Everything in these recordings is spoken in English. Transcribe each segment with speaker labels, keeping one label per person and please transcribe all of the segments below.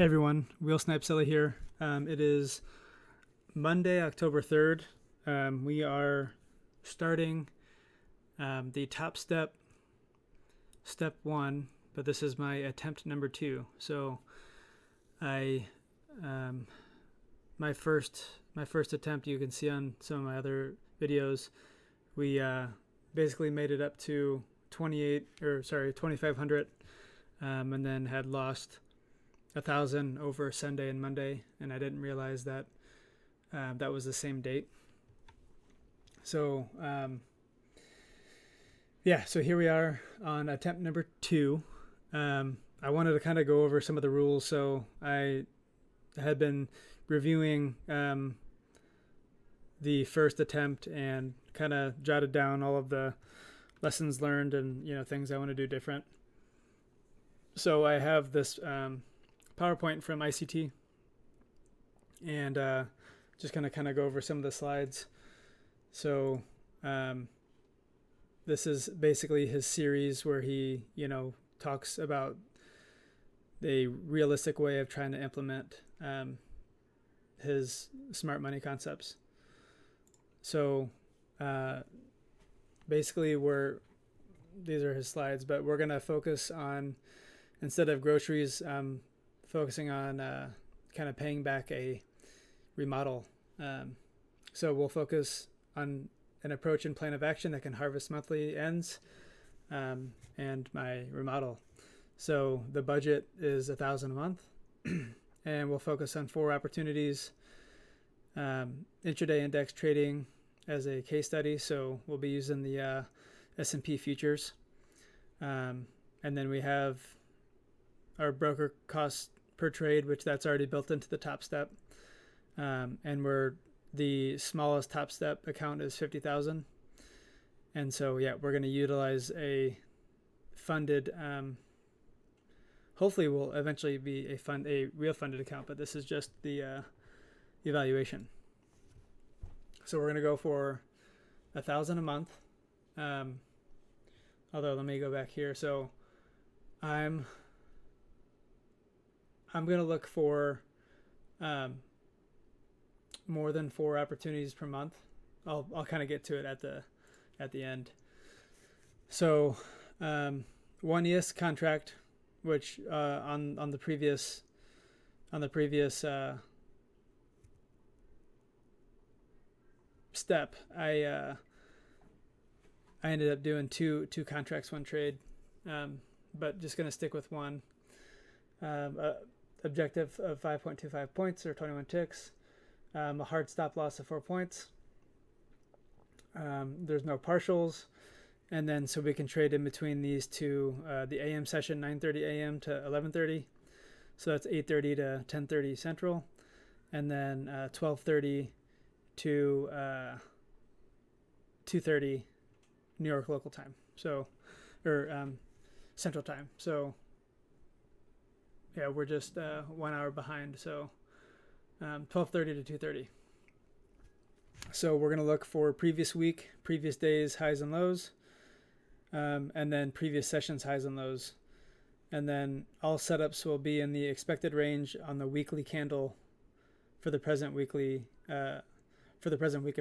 Speaker 1: Hey everyone, Wheel Snipesilla here. It is Monday, October 3rd. We are starting the top step, step 1, but this is my attempt number 2. So my first attempt, you can see on some of my other videos, we basically made it up to 2,500, and then had lost 1,000 over Sunday and Monday, and I didn't realize that that was the same date. So so here we are on attempt number 2. I wanted to kind of go over some of the rules. So I had been reviewing the first attempt and kind of jotted down all of the lessons learned and things I want to do different. So I have this PowerPoint from ICT, and just going to kind of go over some of the slides. So this is basically his series where he talks about a realistic way of trying to implement his smart money concepts. So basically these are his slides, but we're going to focus on, instead of groceries, focusing on kind of paying back a remodel. So we'll focus on an approach and plan of action that can harvest monthly ends and my remodel. So the budget is $1,000 a month, and we'll focus on 4 opportunities. Intraday index trading as a case study. So we'll be using the S&P futures. And then we have our broker cost per trade, which that's already built into the top step. And the smallest top step account is 50,000. And so, we're going to utilize a funded, hopefully will eventually be a real funded account, but this is just the evaluation. So we're going to go for 1,000 a month. Although let me go back here. So I'm going to look for more than 4 opportunities per month. I'll kind of get to it at the end. So 1 ES contract, which on the previous step, I ended up doing two contracts, 1 trade, but just going to stick with 1. Objective of 5.25 points or 21 ticks. A hard stop loss of 4 points. There's no partials. And then so we can trade in between these two, the AM session, 9:30 AM to 11:30. So that's 8:30 to 10:30 Central. And then 12:30 to 2:30 New York local time. So, or Central time. So we're just 1 hour behind. So 12:30 to 2:30. So we're going to look for previous week, previous days, highs and lows, and then previous sessions, highs and lows. And then all setups will be in the expected range on the weekly candle for the present week of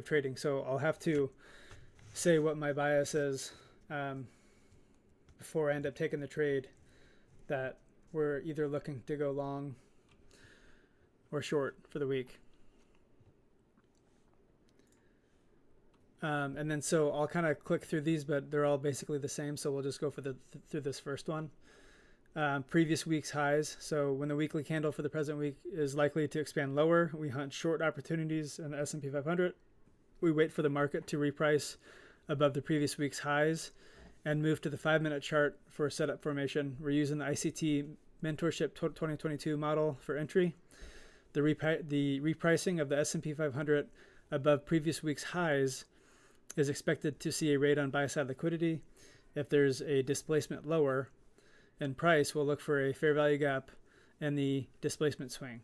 Speaker 1: trading. So I'll have to say what my bias is before I end up taking the trade, that we're either looking to go long or short for the week. And then so I'll kind of click through these, but they're all basically the same. So we'll just go for through this first one. Previous week's highs. So when the weekly candle for the present week is likely to expand lower, we hunt short opportunities in the S&P 500. We wait for the market to reprice above the previous week's highs and move to the 5-minute chart for a setup formation. We're using the ICT Mentorship 2022 model for entry. The repricing of the S&P 500 above previous week's highs is expected to see a raid on buy-side liquidity. If there's a displacement lower in price, we'll look for a fair value gap and the displacement swing.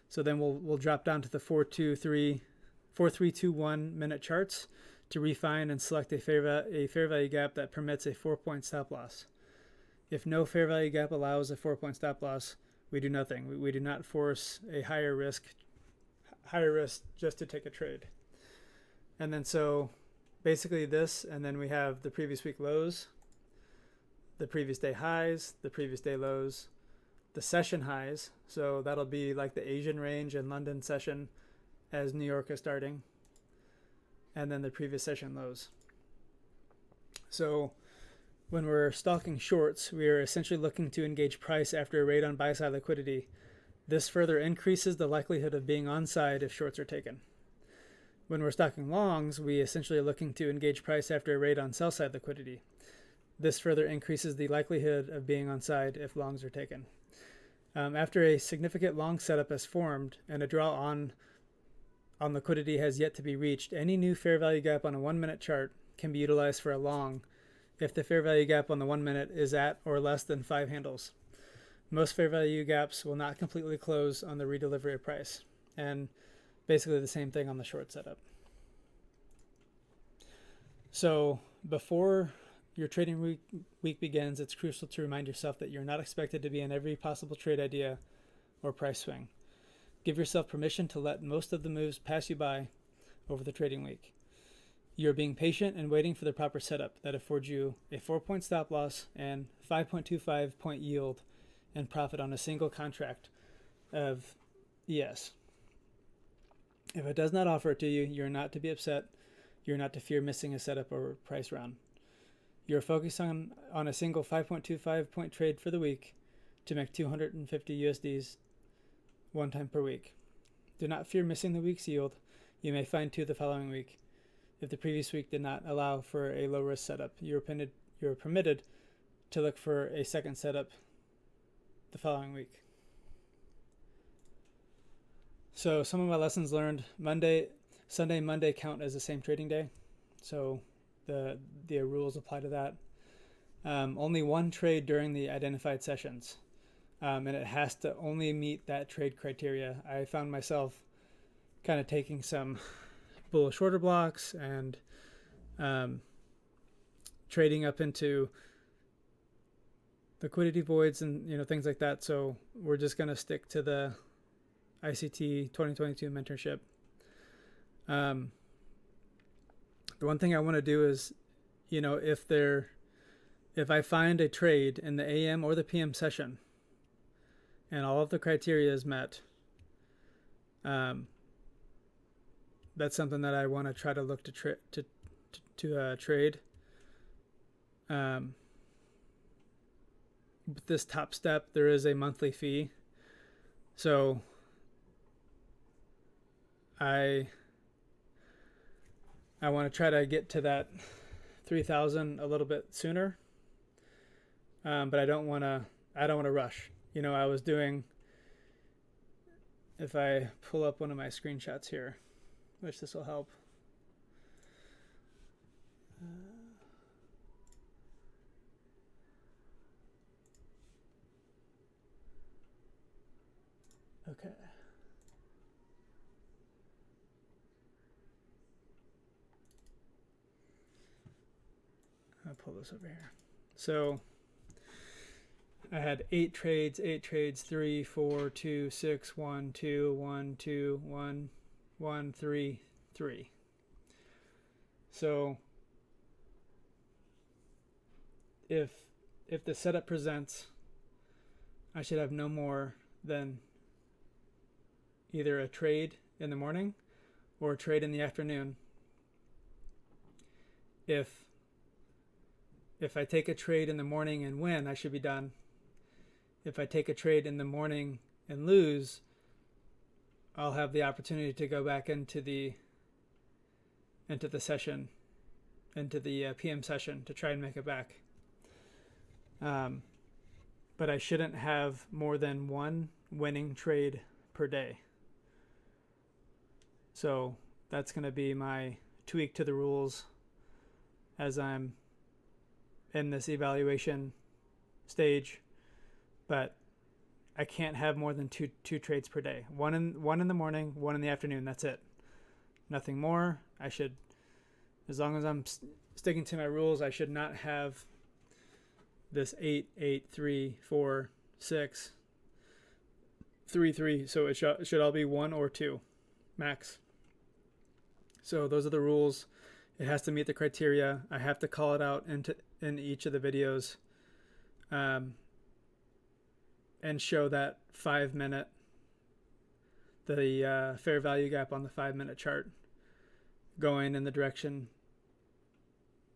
Speaker 1: So then we'll drop down to the 4-3-2-1 minute charts to refine and select a fair value gap that permits a 4-point stop loss. If no fair value gap allows a 4-point stop loss, we do nothing. We do not force a higher risk just to take a trade. And then so basically this, and then we have the previous week lows, the previous day highs, the previous day lows, the session highs. So that'll be like the Asian range and London session as New York is starting, and then the previous session lows. So when we're stalking shorts, we are essentially looking to engage price after a raid on buy side liquidity. This further increases the likelihood of being on side if shorts are taken. When we're stalking longs, we essentially are looking to engage price after a raid on sell side liquidity. This further increases the likelihood of being on side if longs are taken. After a significant long setup has formed and a draw on liquidity has yet to be reached, any new fair value gap on a 1 minute chart can be utilized for a long if the fair value gap on the 1 minute is at or less than 5 handles. Most fair value gaps will not completely close on the redelivery of price, and basically the same thing on the short setup. So before your trading week begins, it's crucial to remind yourself that you're not expected to be in every possible trade idea or price swing. Give yourself permission to let most of the moves pass you by over the trading week. You're being patient and waiting for the proper setup that affords you a 4-point stop loss and 5.25 point yield and profit on a single contract of ES. If it does not offer it to you, you're not to be upset. You're not to fear missing a setup or price round. You're focused on a single 5.25 point trade for the week to make 250 USDs one time per week. Do not fear missing the week's yield. You may find two the following week. If the previous week did not allow for a low risk setup, you're permitted to look for a second setup the following week. So some of my lessons learned: Sunday, Monday count as the same trading day. So the rules apply to that. Only one trade during the identified sessions, and it has to only meet that trade criteria. I found myself kind of taking some bull shorter blocks and trading up into liquidity voids and things like that. So we're just going to stick to the ICT 2022 mentorship. The one thing I want to do is, if I find a trade in the AM or the PM session and all of the criteria is met, that's something that I want to try to look to trade. With this top step, there is a monthly fee. So I want to try to get to that 3,000 a little bit sooner, but I don't want to rush. I was doing. If I pull up one of my screenshots here, which this will help. Okay. I'll pull this over here. So I had 8 trades, 3, 4, 2, 6, 1, 2, 1, 2, 1, 1, 3, 3. So if the setup presents, I should have no more than either a trade in the morning or a trade in the afternoon. If I take a trade in the morning and win, I should be done. If I take a trade in the morning and lose, I'll have the opportunity to go back into the session, into the PM session to try and make it back. But I shouldn't have more than one winning trade per day. So that's going to be my tweak to the rules as I'm in this evaluation stage. But I can't have more than two trades per day. One in the morning, one in the afternoon. That's it. Nothing more. I should, as long as I'm sticking to my rules, I should not have this 8, 8, 3, 4, 6 3, 3. So it should all be 1 or 2 max. So those are the rules. It has to meet the criteria. I have to call it out in each of the videos, and show that 5-minute, the fair value gap on the 5-minute chart going in the direction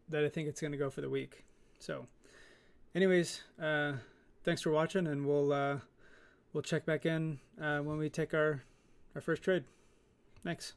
Speaker 1: that I think it's going to go for the week. So anyways, thanks for watching, and we'll check back in when we take our first trade. Thanks.